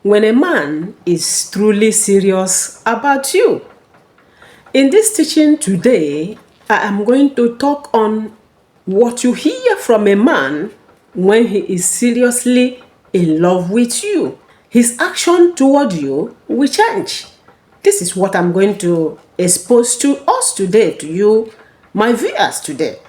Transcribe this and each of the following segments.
when a man is truly serious about you. In this teaching today, I am going to talk on what you hear from a man when he is seriously in love with you. His action toward you will change. This is what I'm going to expose to us today, to you, my viewers today.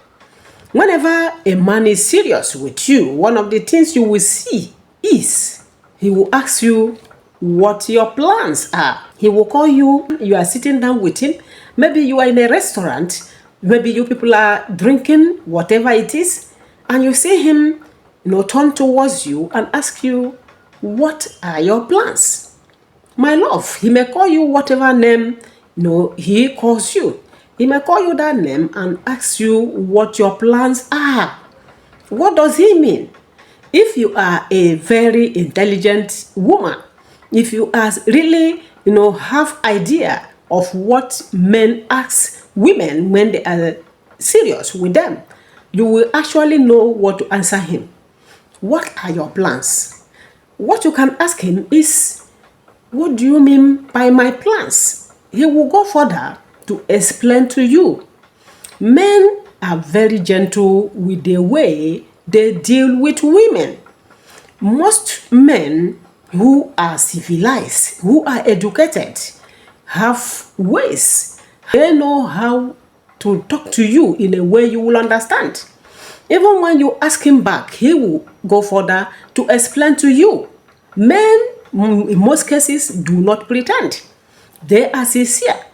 Whenever a man is serious with you, one of the things you will see is he will ask you what your plans are. He will call you, you are sitting down with him. Maybe you are in a restaurant, maybe you people are drinking, whatever it is, and you see him, turn towards you and ask you, what are your plans? My love, he may call you whatever name he calls you. He may call you that name and ask you what your plans are. What does he mean? If you are a very intelligent woman, if you are really, have idea of what men ask women when they are serious with them, you will actually know what to answer him. What are your plans? What you can ask him is, what do you mean by my plans? He will go further to explain to you. Men are very gentle with the way they deal with women. Most men who are civilized, who are educated, have ways. They know how to talk to you in a way you will understand. Even when you ask him back, he will go further to explain to you. Men, in most cases, do not pretend. They are sincere.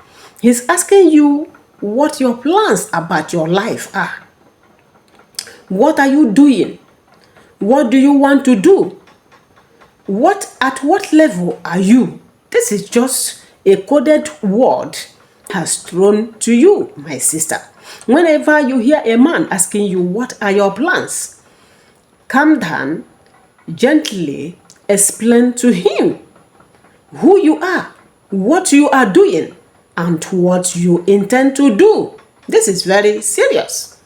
He's asking you what your plans about your life are. What are you doing? What do you want to do? At what level are you? This is just a coded word has thrown to you, my sister. Whenever you hear a man asking you, what are your plans? Calm down, gently explain to him who you are, what you are doing, and what you intend to do. This is very serious.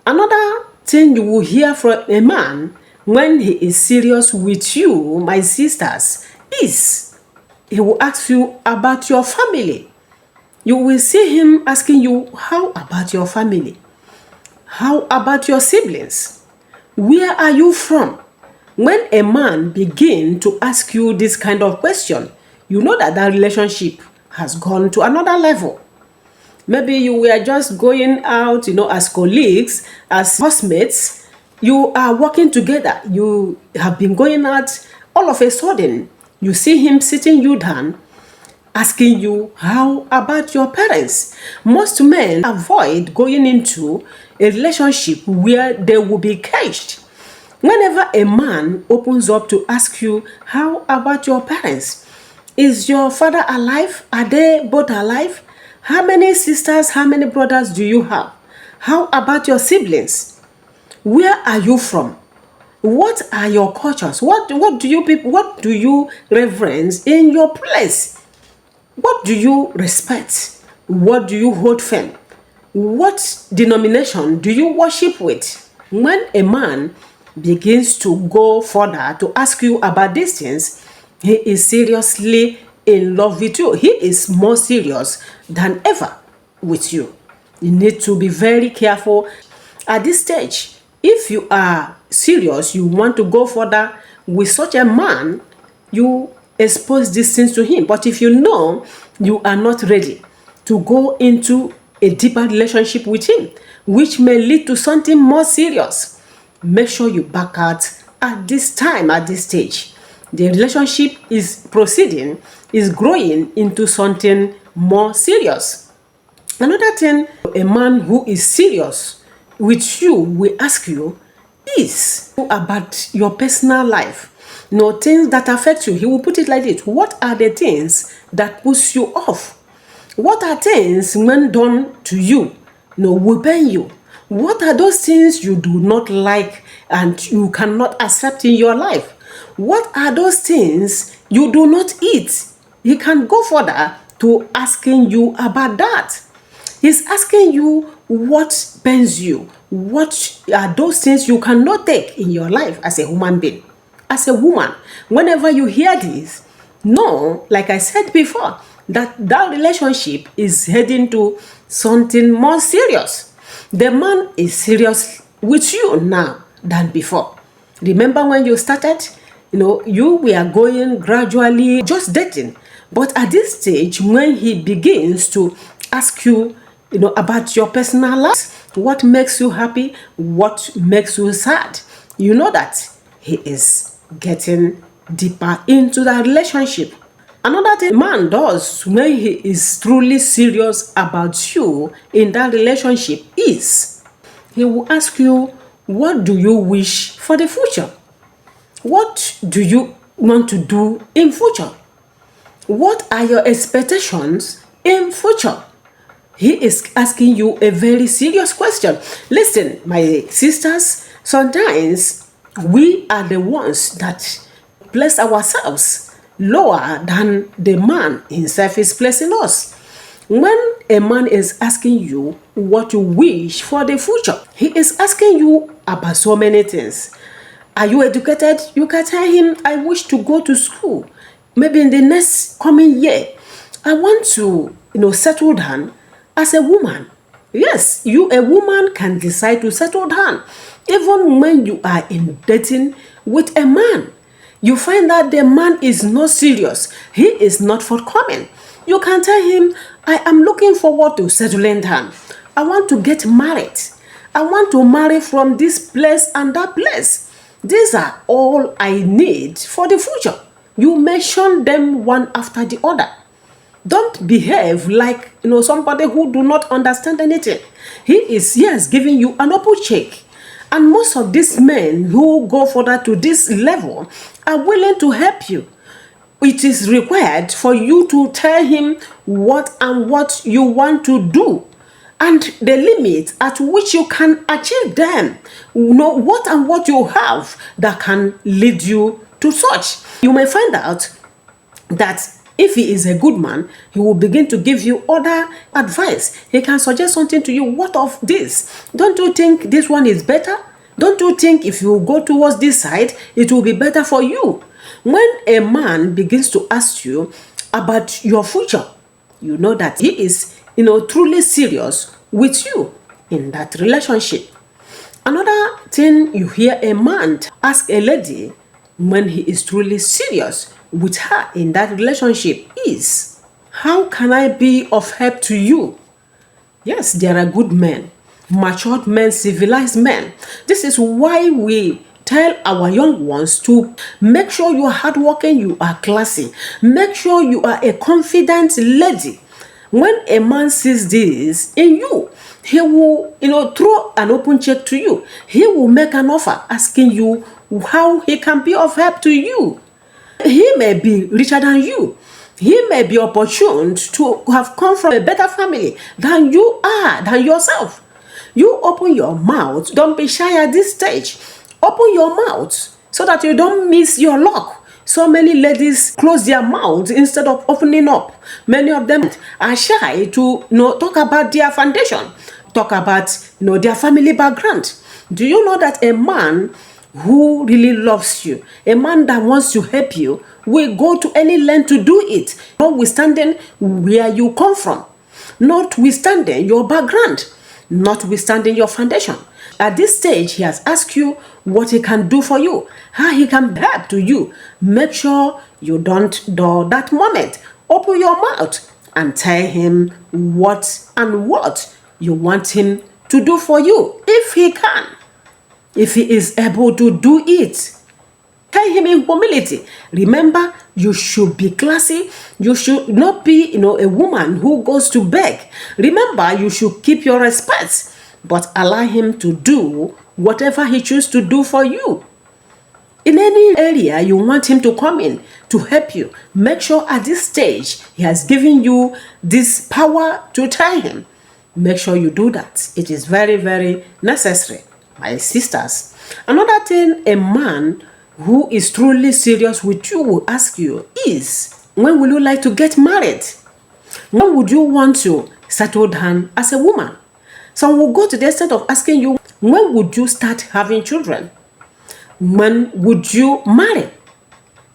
Another thing you will hear from a man when he is serious with you, my sisters, is he will ask you about your family. You will see him asking you, how about your family? How about your siblings? Where are you from? When a man begins to ask you this kind of question, you know that relationship has gone to another level. Maybe you were just going out, as colleagues, as housemates. You are working together. You have been going out. All of a sudden, you see him sitting you down, asking you, how about your parents? Most men avoid going into a relationship where they will be caged. Whenever a man opens up to ask you, how about your parents? Is your father alive? Are they both alive? How many sisters, how many brothers do you have? How about your siblings? Where are you from? What are your cultures? What do you reverence in your place? What do you respect? What do you hold firm? What denomination do you worship with? When a man begins to go further to ask you about these things, he is seriously in love with you. He is more serious than ever with you. You need to be very careful at this stage. If you are serious, you want to go further with such a man, you expose these things to him. But if you know you are not ready to go into a deeper relationship with him, which may lead to something more serious, make sure you back out at this time, at this stage. The relationship is proceeding, is growing into something more serious. Another thing, a man who is serious with you will ask you is about your personal life. Things that affect you. He will put it like this. What are the things that push you off? What are things when done to you, will pain you? What are those things you do not like and you cannot accept in your life? What are those things you do not eat? He can go further to asking you about that. He's asking you what pains you. What are those things you cannot take in your life as a human being? as a woman. Whenever you hear this, know, like I said before, that relationship is heading to something more serious. The man is serious with you now than before. Remember when you started? You were going gradually just dating. But at this stage, when he begins to ask you, about your personal life, what makes you happy, what makes you sad, you know that he is getting deeper into that relationship. Another thing a man does when he is truly serious about you in that relationship is he will ask you, what do you wish for the future? What do you want to do in future? What are your expectations in future? He is asking you a very serious question. Listen, my sisters, sometimes we are the ones that place ourselves lower than the man himself is placing us. When a man is asking you what you wish for the future, he is asking you about so many things. Are you educated? You can tell him, I wish to go to school. Maybe in the next coming year, I want to, settle down as a woman. Yes, you, a woman, can decide to settle down. Even when you are in dating with a man, you find that the man is not serious. He is not forthcoming. You can tell him, I am looking forward to settling down. I want to get married. I want to marry from this place and that place. These are all I need for the future. You mention them one after the other. Don't behave like somebody who do not understand anything. He is, yes, giving you an open check. And most of these men who go further to this level are willing to help you. It is required for you to tell him what you want to do and the limit at which you can achieve them. What you have that can lead you to such. You may find out that if he is a good man, he will begin to give you other advice. He can suggest something to you. What of this? Don't you think this one is better? Don't you think if you go towards this side, it will be better for you? When a man begins to ask you about your future, you know that he is, truly serious with you in that relationship. Another thing you hear a man ask a lady when he is truly serious with her in that relationship is, how can I be of help to you? Yes, there are good men, matured men, civilized men. This is why we tell our young ones to make sure you are hardworking, you are classy. Make sure you are a confident lady. When a man sees this in you, he will, throw an open check to you. He will make an offer asking you how he can be of help to you. He may be richer than you. He may be opportune to have come from a better family than you are, than yourself. You open your mouth. Don't be shy at this stage. Open your mouth so that you don't miss your luck. So many ladies close their mouths instead of opening up. Many of them are shy to talk about their foundation, talk about their family background. Do you know that a man who really loves you, a man that wants to help you, will go to any length to do it, notwithstanding where you come from, notwithstanding your background, notwithstanding your foundation. At this stage, he has asked you what he can do for you, how he can help to you. Make sure you don't dull that moment. Open your mouth and tell him what you want him to do for you, if he can. If he is able to do it, tell him in humility. Remember, you should be classy. You should not be, a woman who goes to beg. Remember, you should keep your respect, but allow him to do whatever he chooses to do for you. In any area you want him to come in to help you, make sure at this stage he has given you this power to tell him. Make sure you do that. It is very, very necessary. My sisters, another thing a man who is truly serious with you will ask you is, when will you like to get married? When would you want to settle down as a woman? Some will go to the extent of asking you, when would you start having children? when would you marry?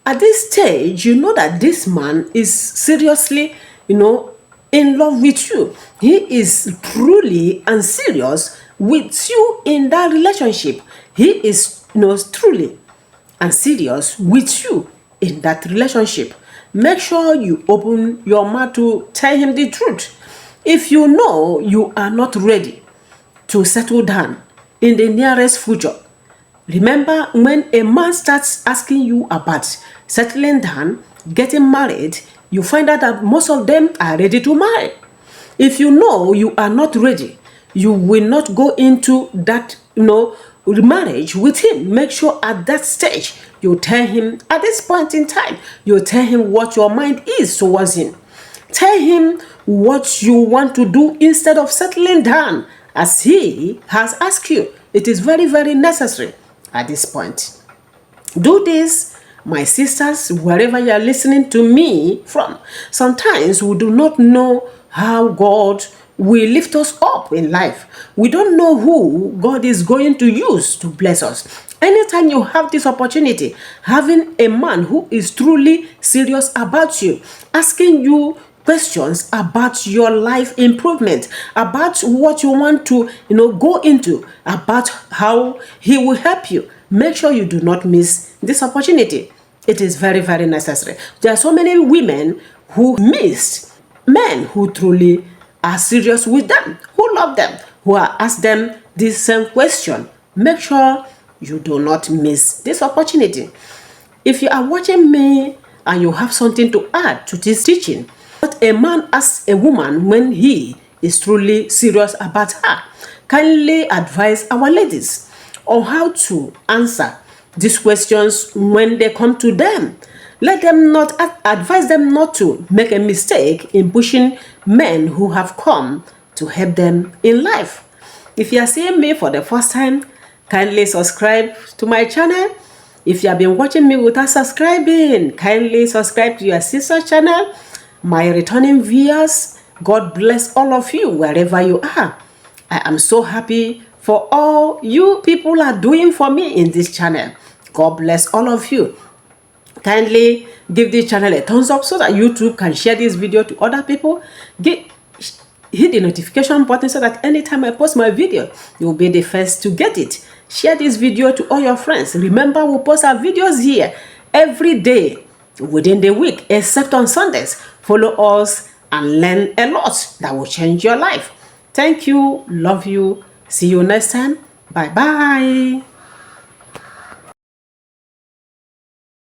At this stage, you know that this man is seriously, in love with you. He is truly and serious with you in that relationship. He is, truly and serious with you in that relationship. Make sure you open your mouth to tell him the truth. If you know you are not ready to settle down in the nearest future, remember, when a man starts asking you about settling down, getting married, you find out that most of them are ready to marry. If you know you are not ready, you will not go into that, marriage with him. Make sure at that stage you tell him, at this point in time, you tell him what your mind is towards him. Tell him what you want to do instead of settling down as he has asked you. It is very, very necessary at this point. Do this, my sisters, wherever you are listening to me from. Sometimes we do not know how God will lift us up in life. We don't know who God is going to use to bless us. Anytime you have this opportunity, having a man who is truly serious about you, asking you questions about your life improvement, about what you want to, go into, about how he will help you. Make sure you do not miss this opportunity. It is very, very necessary. There are so many women who missed men who truly are serious with them, who love them, who are asked them this same question. Make sure you do not miss this opportunity. If you are watching me and you have something to add to this teaching, what a man asks a woman when he is truly serious about her, kindly advise our ladies on how to answer these questions when they come to them. Let them not advise them not to make a mistake in pushing men who have come to help them in life. If you are seeing me for the first time, kindly subscribe to my channel. If you have been watching me without subscribing, kindly subscribe to your sister channel. My returning viewers, God bless all of you wherever you are. I am so happy for all you people are doing for me in this channel. God bless all of you. Kindly give this channel a thumbs up so that YouTube can share this video to other people. Hit the notification button so that anytime I post my video, you will be the first to get it. Share this video to all your friends. Remember, we post our videos here every day within the week, except on Sundays. Follow us and learn a lot that will change your life. Thank you. Love you. See you next time. Bye-bye.